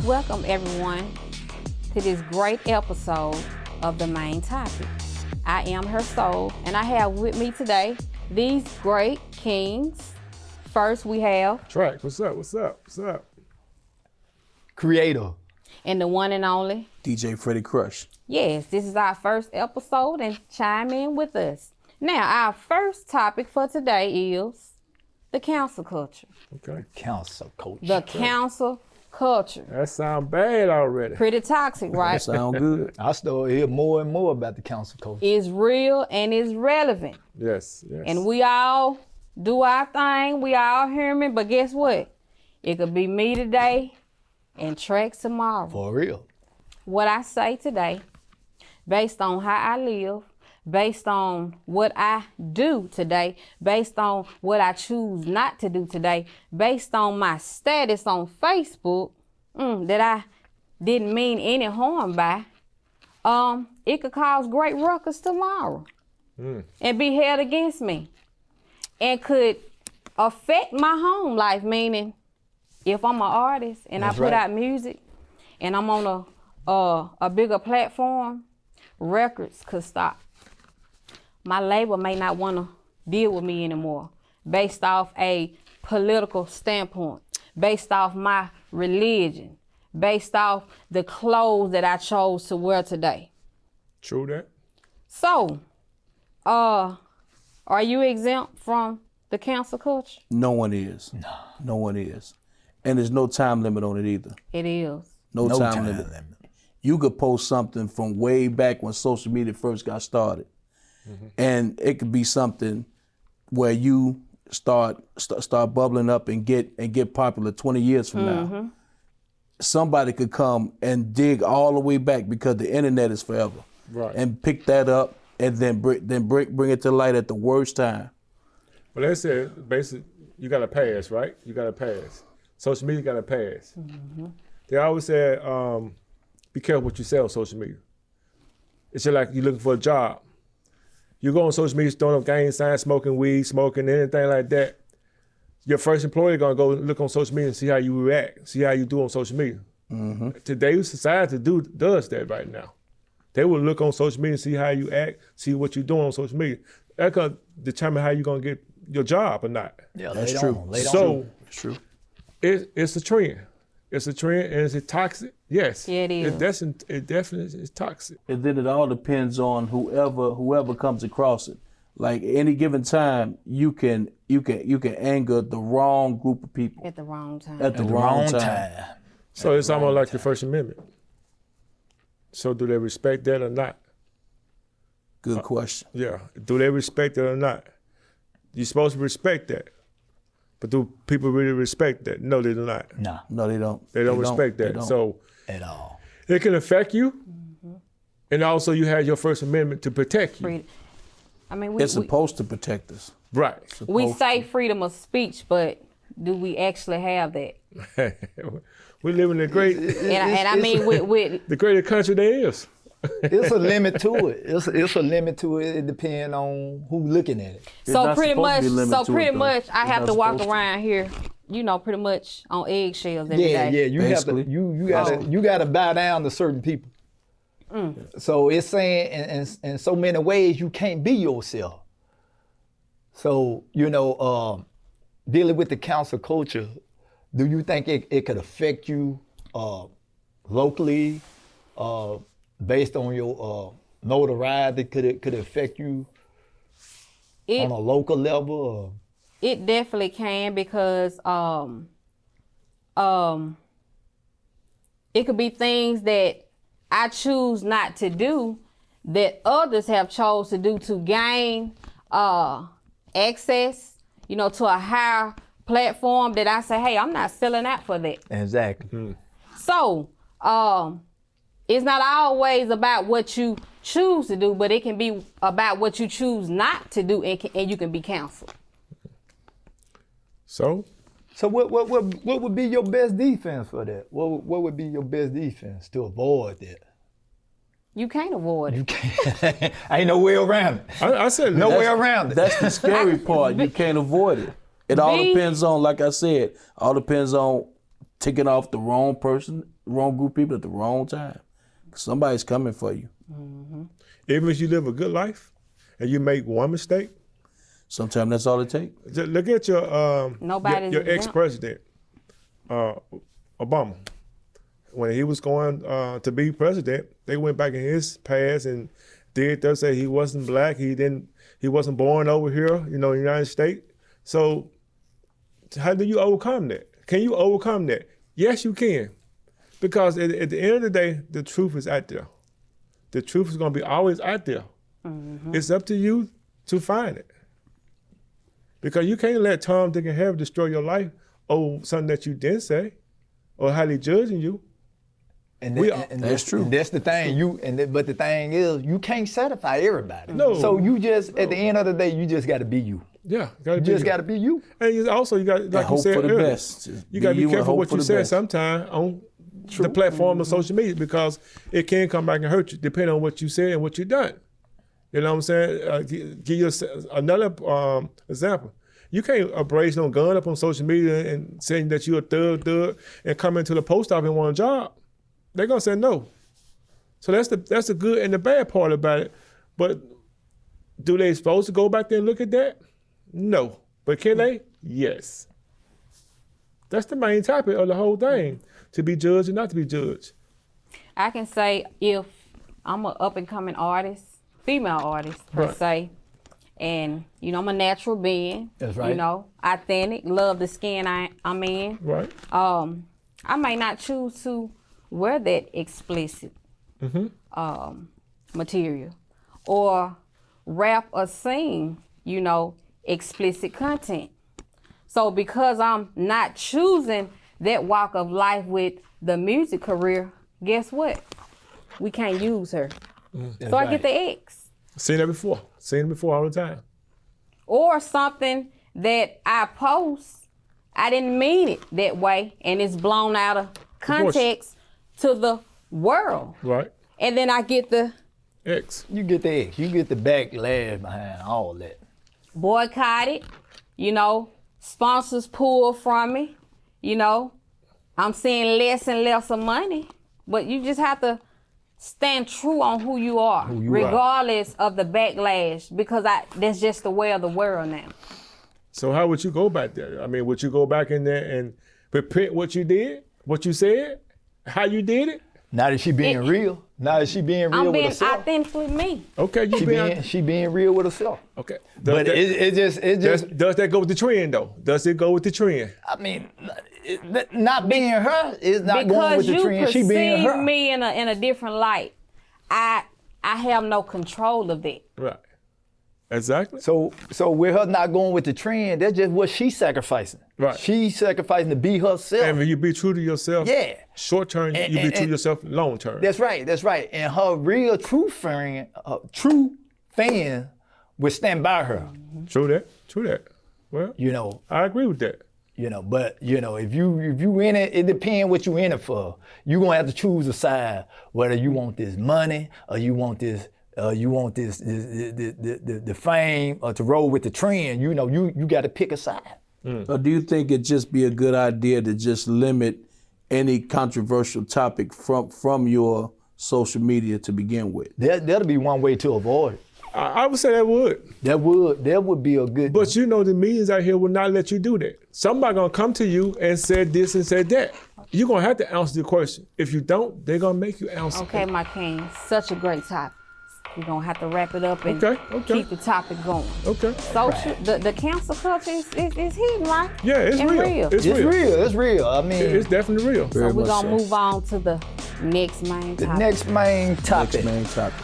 Welcome everyone to this great episode of The Main Topic. I am HerSoul, and I have with me today these great kings. First we have Traxx, what's up? Creator. And the one and only DJ Freddie Krush. Yes, this is our first episode, and chime in with us. Now, our first topic for today is the cancel culture. Okay. Council coach. The cancel culture. That sound bad already. Pretty toxic, right? That sound good. I still hear more and more about the council coach. It's real and it's relevant. Yes. And we all do our thing. We all human, but guess what? It could be me today and Traxx tomorrow. For real. What I say today, based on how I live, based on what I do today, based on what I choose not to do today, based on my status on Facebook, that I didn't mean any harm by, it could cause great ruckus tomorrow and be held against me, and could affect my home life, meaning if I'm an artist and I put out music and I'm on a bigger platform, records could stop. My label may not want to deal with me anymore based off a political standpoint, based off my religion, based off the clothes that I chose to wear today. True that. So, are you exempt from the cancel culture? No one is. No one is. And there's no time limit on it either. It is. No time limit. You could post something from way back when social media first got started. And it could be something where you start bubbling up and get popular 20 years from now. Somebody could come and dig all the way back because the internet is forever. Right. And pick that up and then bring it to light at the worst time. Well, they said basically you got to pass, right? You got to pass. Social media got to pass. They always said, be careful what you say on social media. It's just like you're looking for a job. You go on social media, throwing up gang signs, smoking weed, smoking anything like that. Your first employer gonna go look on social media and see how you react, see how you do on social media. Today's society does that right now. They will look on social media and see how you act, see what you're doing on social media. That could determine how you're gonna get your job or not. Yeah, that's true. So it's true. It's a trend. It's a trend, and is it toxic? Yes. Yeah, it is. It definitely is toxic. And then it all depends on whoever comes across it. Like any given time, you can anger the wrong group of people At the wrong time. at the wrong time. So it's almost like the First Amendment. So do they respect that or not? Good question. Yeah. Do they respect it or not? You're supposed to respect that. But do people really respect that? No, they do not. No, they don't. They don't respect that. So at all. it can affect you. And also you have your First Amendment to protect you. Freedom. I mean, we It's supposed to protect us. Right. we say freedom of speech, but do we actually have that? We live in a great, And I mean, with the greatest country there is. It's a limit to it. It's a limit to it. It depends on who's looking at it. so pretty much, I have to walk around here, pretty much on eggshells every day. Yeah. You Basically. have to. You got to bow down to certain people. So it's saying in so many ways you can't be yourself. So dealing with the council culture, do you think it could affect you locally? Based on your notoriety, could it affect you on a local level? Or? It definitely can, because it could be things that I choose not to do that others have chose to do to gain access, to a higher platform, that I say, hey, I'm not selling out for that. Exactly. So, it's not always about what you choose to do, but it can be about what you choose not to do, and you can be counseled. So what would be your best defense for that? What would be your best defense to avoid that? You can't avoid it. You can't. Ain't no way around it. I said no way around it. That's the scary part. You can't avoid it. It all depends on, like I said, all depends on ticking off the wrong person, wrong group of people at the wrong time. Somebody's coming for you. Even if you live a good life and you make one mistake, Sometimes that's all it takes. just look at Nobody's your exempt. ex-president, Obama. When he was going to be president, they went back in his past and they say he wasn't black. He wasn't born over here, in the United States. So how do you overcome that? Can you overcome that? Yes, you can. Because at the end of the day, the truth is out there. The truth is going to be always out there. It's up to you to find it. Because you can't let Tom, Dick, and Harry destroy your life over something that you didn't say or how they judging you. And That's true. That's the thing. But the thing is, you can't satisfy everybody. No. So you just, at the end of the day, you just got to be you. Yeah, You just got to be you. And you got, like you hope said for the earlier, best. Just you got to be be you and careful hope what for you the say best. sometimes on the platform of social media because it can come back and hurt you depending on what you said and what you done. You know what I'm saying? Give you another example. You can't brace no gun up on social media and saying that you're a thug and come into the post office and want a job. They're gonna say no. So that's the good and the bad part about it. But do they supposed to go back there and look at that? No. But can they? Yes. That's the main topic of the whole thing, to be judged and not to be judged. I can say if I'm an up and coming artist, female artist per Right. se, and I'm a natural being. That's right. Authentic, love the skin I'm in. Right? I may not choose to wear that explicit material or rap or sing, explicit content. So because I'm not choosing that walk of life with the music career, guess what? We can't use her. So I get the X. Seen it before. Seen it before all the time. Or something that I post, I didn't mean it that way, and it's blown out of context to the world. Right? And then I get the X. You get the X. You get the backlash behind all that. boycotted, sponsors pull from me, I'm seeing less and less of money. But you just have to stand true on who you are, regardless of the backlash, because that's just the way of the world now. So how would you go back there? I mean, would you go back in there and repent what you did, what you said, how you did it? Now that she being real. Now that she being real I'm with being herself. authentically me. Okay, She being real with herself. okay. But it just Does that go with the trend though? Does it go with the trend? I mean, not being her is not going Because with the you trend. She being perceive her. me in a different light. I have no control of that. Right. Exactly. So with her not going with the trend, that's just what she's sacrificing. Right. She's sacrificing to be herself. And when you be true to yourself, Yeah. short term, you be true to yourself long term. That's right. And her real true fan would stand by her. True that. Well, I agree with that. But if you in it, it depends what you in it for. You gonna have to choose a side, whether you want this money or you want this the fame or to roll with the trend. You got to pick a side. Or do you think it'd just be a good idea to just limit any controversial topic from your social media to begin with? That'll be one way to avoid it. I would say that would. That would be a good. But the millions out here will not let you do that. Somebody gonna come to you and say this and say that. You're gonna have to answer the question. If you don't, they're gonna make you answer. Okay, my king, such a great topic. We're gonna have to wrap it up and Okay. keep the topic going. Okay. Social, the cancel culture is hidden, right? Yeah, it's And real. It's It's real. real. It's real. I mean, It's definitely real. So we're gonna move on to the next main the topic. next main topic. Next main topic.